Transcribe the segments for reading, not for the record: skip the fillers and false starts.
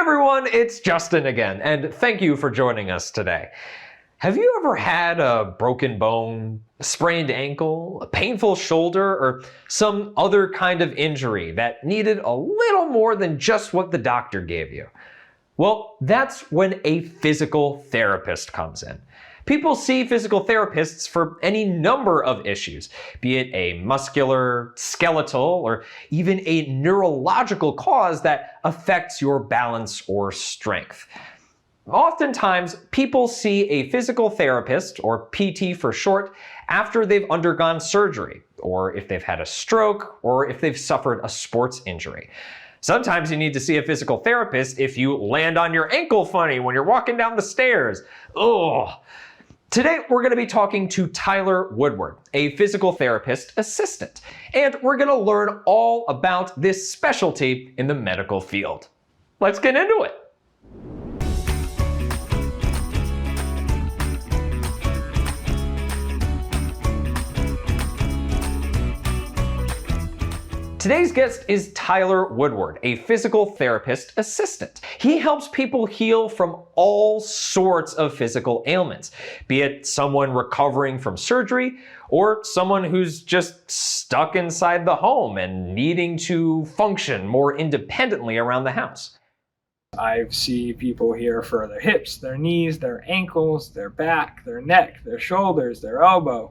everyone, it's Justin again, and thank you for joining us today. Have you ever had a broken bone, a sprained ankle, a painful shoulder, or some other kind of injury that needed a little more than just what the doctor gave you? Well, that's when a physical therapist comes in. People see physical therapists for any number of issues, be it a muscular, skeletal, or even a neurological cause that affects your balance or strength. Oftentimes, people see a physical therapist, or PT for short, after they've undergone surgery, or if they've had a stroke, or if they've suffered a sports injury. Sometimes you need to see a physical therapist if you land on your ankle funny when you're walking down the stairs. Ugh. Today, we're going to be talking to Tyler Woodward, a physical therapist assistant, and we're going to learn all about this specialty in the medical field. Let's get into it. Today's guest is Tyler Woodward, a physical therapist assistant. He helps people heal from all sorts of physical ailments, be it someone recovering from surgery or someone who's just stuck inside the home and needing to function more independently around the house. I see people here for their hips, their knees, their ankles, their back, their neck, their shoulders, their elbow.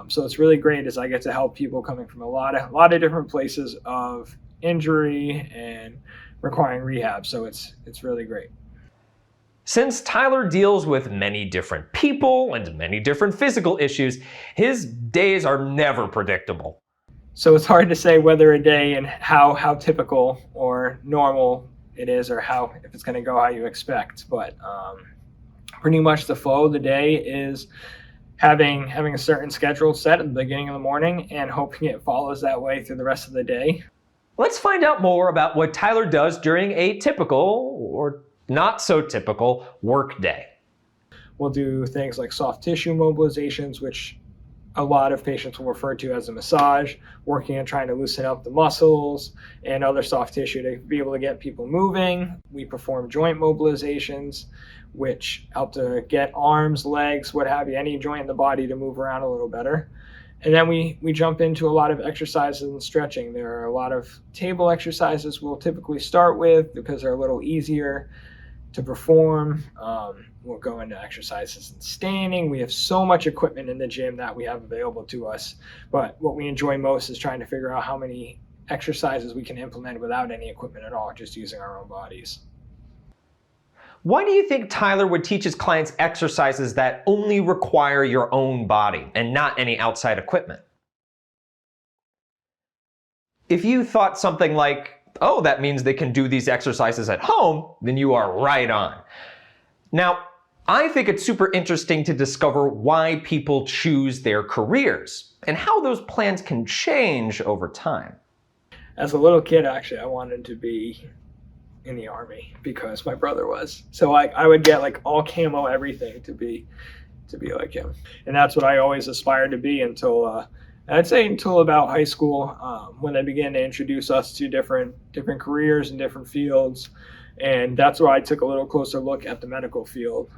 So it's really great as I get to help people coming from a lot of different places of injury and requiring rehab. So it's really great. Since Tyler deals with many different people and many different physical issues, his days are never predictable. So it's hard to say whether a day and how typical or normal it is, or if it's going to go how you expect. But pretty much the flow of the day is having a certain schedule set at the beginning of the morning and hoping it follows that way through the rest of the day. Let's find out more about what Tyler does during a typical or not so typical work day. We'll do things like soft tissue mobilizations, which a lot of patients will refer to as a massage, working on trying to loosen up the muscles and other soft tissue to be able to get people moving. We perform joint mobilizations, which help to get arms, legs, what have you, any joint in the body to move around a little better. And then we jump into a lot of exercises and stretching. There are a lot of table exercises we'll typically start with because they're a little easier to perform. We'll go into exercises and standing. We have so much equipment in the gym that we have available to us. But what we enjoy most is trying to figure out how many exercises we can implement without any equipment at all, just using our own bodies. Why do you think Tyler would teach his clients exercises that only require your own body and not any outside equipment? If you thought something like, oh, that means they can do these exercises at home, then you are right on. Now, I think it's super interesting to discover why people choose their careers and how those plans can change over time. As a little kid, actually, I wanted to be in the Army because my brother was. So I would get like all camo everything to be like him. And that's what I always aspired to be until I'd say until about high school, when they began to introduce us to different careers and different fields. And that's where I took a little closer look at the medical field,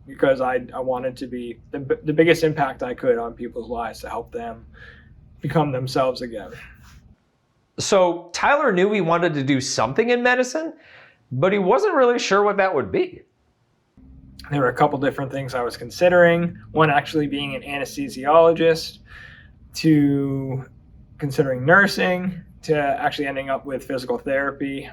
because I wanted to be the biggest impact I could on people's lives to help them become themselves again. So Tyler knew he wanted to do something in medicine, but he wasn't really sure what that would be. There were a couple different things I was considering, one actually being an anesthesiologist, to considering nursing, to actually ending up with physical therapy.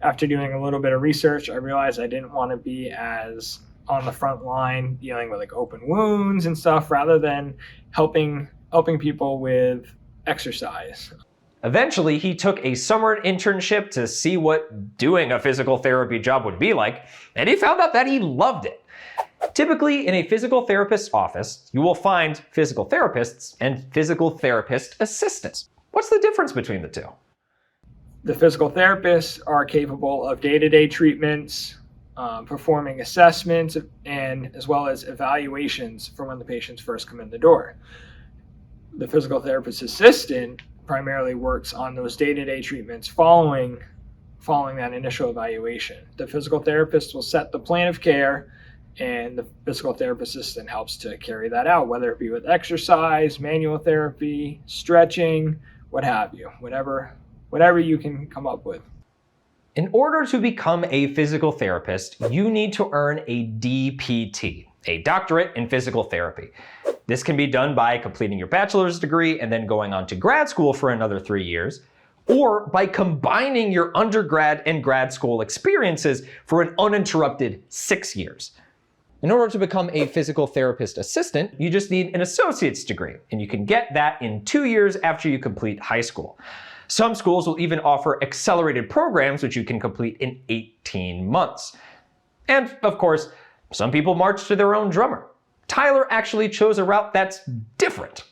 After doing a little bit of research, I realized I didn't want to be as on the front line dealing with like open wounds and stuff, rather than helping people with exercise. Eventually, he took a summer internship to see what doing a physical therapy job would be like, and he found out that he loved it. Typically, in a physical therapist's office, you will find physical therapists and physical therapist assistants. What's the difference between the two? The physical therapists are capable of day-to-day treatments, performing assessments, and as well as evaluations for when the patients first come in the door. The physical therapist assistant primarily works on those day-to-day treatments following following that initial evaluation. The physical therapist will set the plan of care, and the physical therapist assistant helps to carry that out, whether it be with exercise, manual therapy, stretching, what have you, whatever you can come up with. In order to become a physical therapist, you need to earn a DPT, a doctorate in physical therapy. This can be done by completing your bachelor's degree and then going on to grad school for another 3 years, or by combining your undergrad and grad school experiences for an uninterrupted 6 years. In order to become a physical therapist assistant, you just need an associate's degree, and you can get that in 2 years after you complete high school. Some schools will even offer accelerated programs which you can complete in 18 months. And of course, some people march to their own drummer. Tyler actually chose a route that's different.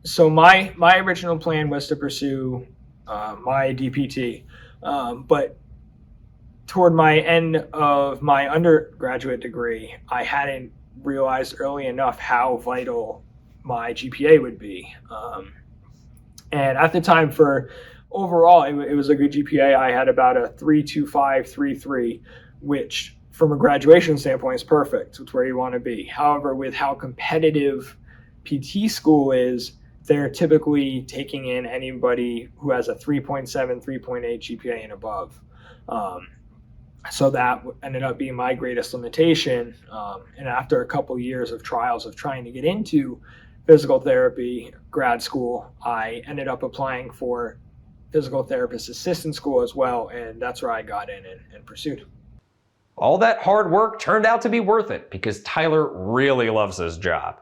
So my original plan was to pursue my DPT, but toward my end of my undergraduate degree, I hadn't realized early enough how vital my GPA would be. And at the time, for overall, it was a good GPA. I had about a 3.25, 3.3, which from a graduation standpoint is perfect. It's where you want to be. However, with how competitive PT school is, they're typically taking in anybody who has a 3.7, 3.8 GPA and above. So that ended up being my greatest limitation. And after a couple years of trials of trying to get into physical therapy grad school, I ended up applying for physical therapist assistant school as well, and that's where I got in and pursued. All that hard work turned out to be worth it because Tyler really loves his job.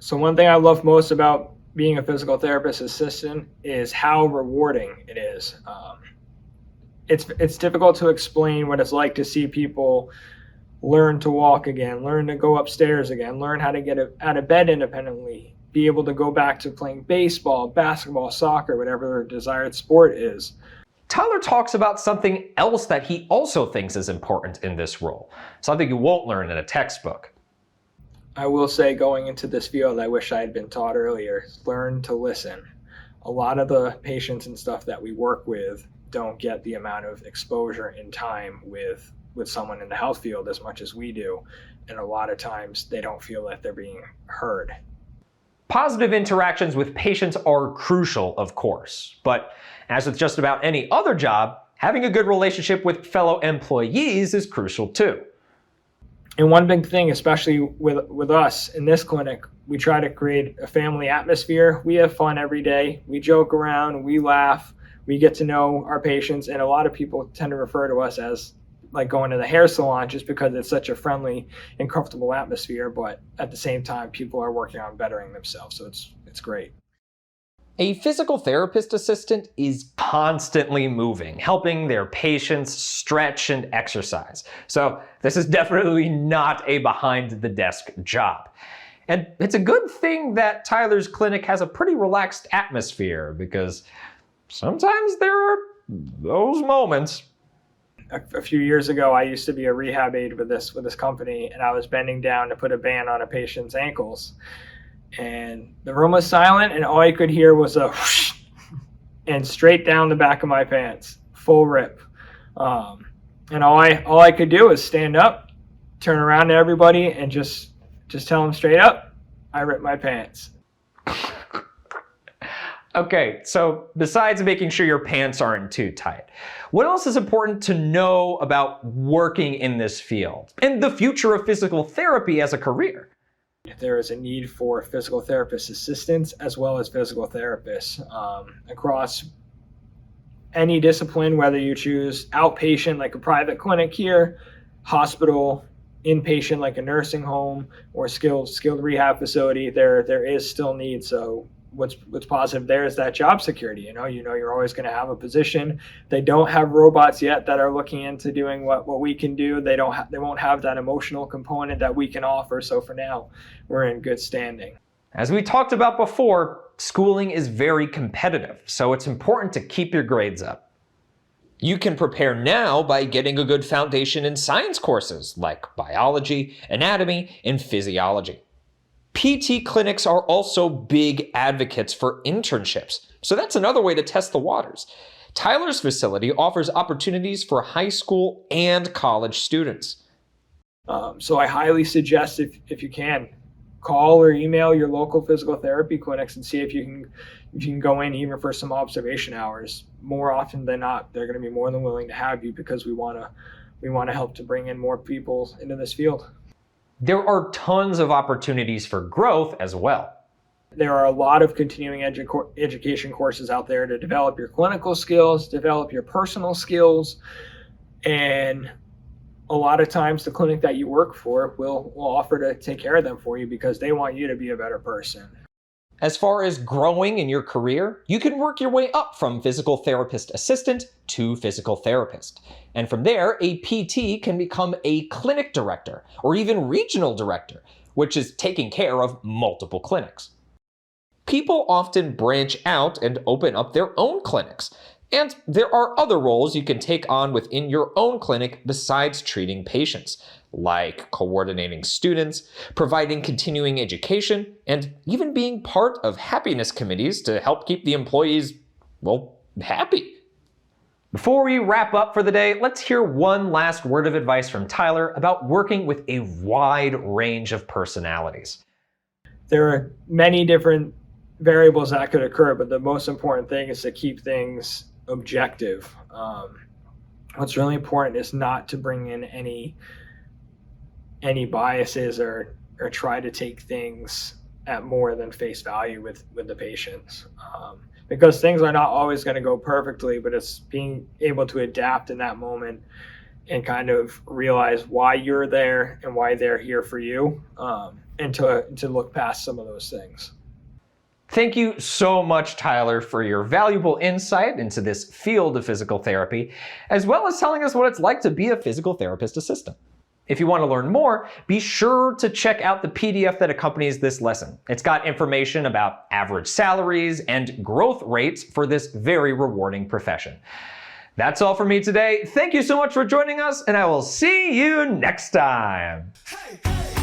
So one thing I love most about being a physical therapist assistant is how rewarding it is. It's difficult to explain what it's like to see people learn to walk again, learn to go upstairs again, learn how to get out of bed independently, be able to go back to playing baseball, basketball, soccer, whatever their desired sport is. Tyler talks about something else that he also thinks is important in this role, something you won't learn in a textbook. I will say, going into this field, I wish I had been taught earlier, learn to listen. A lot of the patients and stuff that we work with don't get the amount of exposure and time with someone in the health field as much as we do. And a lot of times they don't feel that they're being heard. Positive interactions with patients are crucial, of course, but as with just about any other job, having a good relationship with fellow employees is crucial too. And one big thing, especially with us in this clinic, we try to create a family atmosphere. We have fun every day. We joke around, we laugh, we get to know our patients, and a lot of people tend to refer to us as like going to the hair salon just because it's such a friendly and comfortable atmosphere, but at the same time, people are working on bettering themselves, so it's great. A physical therapist assistant is constantly moving, helping their patients stretch and exercise. So this is definitely not a behind-the-desk job. And it's a good thing that Tyler's clinic has a pretty relaxed atmosphere because sometimes there are those moments. A few years ago, I used to be a rehab aide with this company, and I was bending down to put a band on a patient's ankles. And the room was silent, and all I could hear was a whoosh, and straight down the back of my pants, full rip. And all I could do was stand up, turn around to everybody, and just tell them straight up, I ripped my pants. Okay, so besides making sure your pants aren't too tight, what else is important to know about working in this field and the future of physical therapy as a career? There is a need for physical therapist assistants as well as physical therapists across any discipline, whether you choose outpatient like a private clinic here, hospital, inpatient like a nursing home, or skilled rehab facility. There is still need. So what's positive there is that job security. You know you're always going to have a position. They don't have robots yet that are looking into doing what we can do. They won't have that emotional component that we can offer. So for now, we're in good standing. As we talked about before, schooling is very competitive, so it's important to keep your grades up. You can prepare now by getting a good foundation in science courses like biology, anatomy, and physiology. PT clinics are also big advocates for internships, so that's another way to test the waters. Tyler's facility offers opportunities for high school and college students. So I highly suggest, if you can, call or email your local physical therapy clinics and see if you can go in even for some observation hours. More often than not, they're going to be more than willing to have you, because we want to help to bring in more people into this field. There are tons of opportunities for growth as well. There are a lot of continuing education courses out there to develop your clinical skills, develop your personal skills, and a lot of times the clinic that you work for will offer to take care of them for you, because they want you to be a better person. As far as growing in your career, you can work your way up from physical therapist assistant to physical therapist. And from there, a PT can become a clinic director or even regional director, which is taking care of multiple clinics. People often branch out and open up their own clinics. And there are other roles you can take on within your own clinic besides treating patients, like coordinating students, providing continuing education, and even being part of happiness committees to help keep the employees, well, happy. Before we wrap up for the day, let's hear one last word of advice from Tyler about working with a wide range of personalities. There are many different variables that could occur, but the most important thing is to keep things objective. What's really important is not to bring in any biases or try to take things at more than face value with the patients, because things are not always going to go perfectly, but it's being able to adapt in that moment and kind of realize why you're there and why they're here for you, and to look past some of those things. Thank you so much, Tyler, for your valuable insight into this field of physical therapy, as well as telling us what it's like to be a physical therapist assistant. If you want to learn more, be sure to check out the PDF that accompanies this lesson. It's got information about average salaries and growth rates for this very rewarding profession. That's all for me today. Thank you so much for joining us, and I will see you next time. Hey, hey.